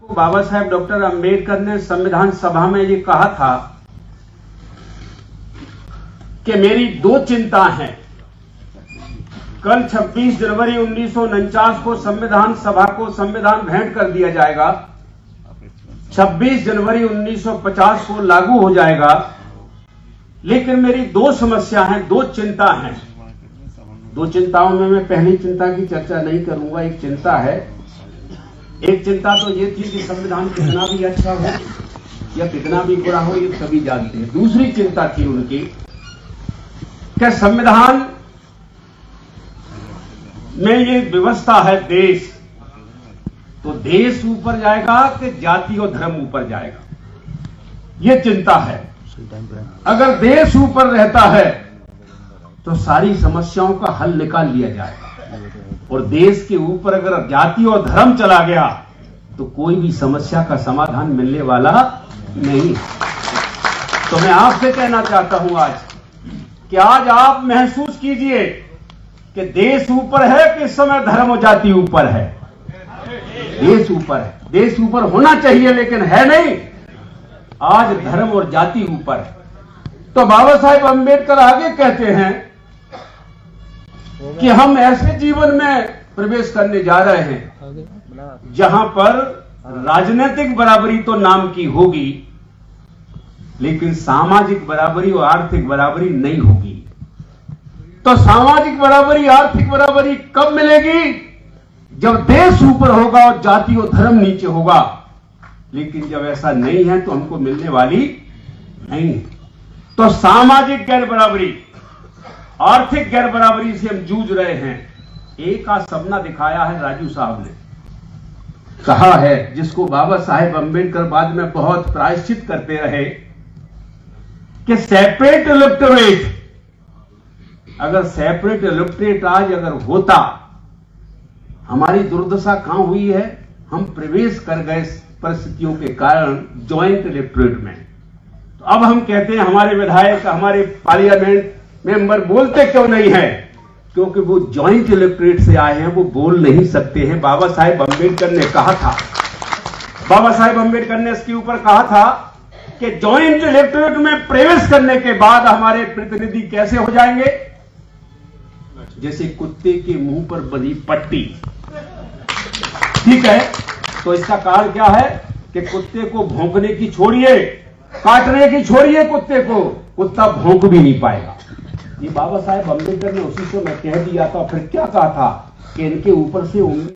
Baba Saheb doctor Ambedkar ने संविधान सभा में ये कहा था कि मेरी दो चिंता हैं। कल 26 जनवरी 1949 को संविधान सभा को संविधान भेंट कर दिया जाएगा। 26 जनवरी 1950 को लागू हो जाएगा। लेकिन मेरी दो समस्या हैं, दो चिंता हैं। दो चिंताओं में मैं पहली चिंता की चर्चा नहीं करूंगा। एक चिंता तो ये थी कि संविधान कितना भी अच्छा हो या कितना भी बुरा हो, ये सभी जानते हैं। दूसरी चिंता थी उनकी कि संविधान में ये व्यवस्था है देश, तो देश ऊपर जाएगा कि जाति और धर्म ऊपर जाएगा, ये चिंता है। अगर देश ऊपर रहता है तो सारी समस्याओं का हल निकाल लिया जाएगा, और देश के ऊपर अगर जाति और धर्म चला गया तो कोई भी समस्या का समाधान मिलने वाला नहीं। तो मैं आपसे कहना चाहता हूं आज कि आज आप महसूस कीजिए कि देश ऊपर है कि इस समय धर्म और जाति ऊपर है। देश ऊपर है, देश ऊपर होना चाहिए लेकिन है नहीं। आज धर्म और जाति ऊपर है। तो बाबा साहेब अंबेडकर आगे कहते हैं कि हम ऐसे जीवन में प्रवेश करने जा रहे हैं जहां पर राजनीतिक बराबरी तो नाम की होगी, लेकिन सामाजिक बराबरी और आर्थिक बराबरी नहीं होगी। तो सामाजिक बराबरी, आर्थिक बराबरी कब मिलेगी? जब देश ऊपर होगा और जाति और धर्म नीचे होगा। लेकिन जब ऐसा नहीं है तो हमको मिलने वाली नहीं। तो सामाजिक गैर बराबरी, आर्थिक गैर बराबरी से हम जूझ रहे हैं। एक आज सपना दिखाया है राजू साहब ने, कहा है, जिसको बाबा साहेब अंबेडकर बाद में बहुत प्रायश्चित करते रहे कि सेपरेट इलेक्टोरेट। अगर सेपरेट इलेक्टोरेट आज अगर होता, हमारी दुर्दशा कहां हुई है? हम प्रवेश कर गए परिस्थितियों के कारण ज्वाइंट इलेक्टोरेट में। तो अब हम कहते हैं हमारे विधायक, हमारे पार्लियामेंट मेंबर बोलते क्यों नहीं है? क्योंकि वो ज्वाइंट इलेक्टोरेट से आए हैं, वो बोल नहीं सकते हैं। बाबा साहेब अंबेडकर ने कहा था, बाबा साहेब अंबेडकर ने इसके ऊपर कहा था कि ज्वाइंट इलेक्टोरेट में प्रवेश करने के बाद हमारे प्रतिनिधि कैसे हो जाएंगे? जैसे कुत्ते के मुंह पर बंधी पट्टी। ठीक है, तो इसका कारण क्या है कि कुत्ते को भौंकने की छोड़िए, काटने की छोड़िए कुत्ते को, कुत्ता भौंक भी नहीं पाएगा। ये बाबा साहेब अंबेडकर ने उसी समय कह दिया था। फिर क्या कहा था कि इनके ऊपर से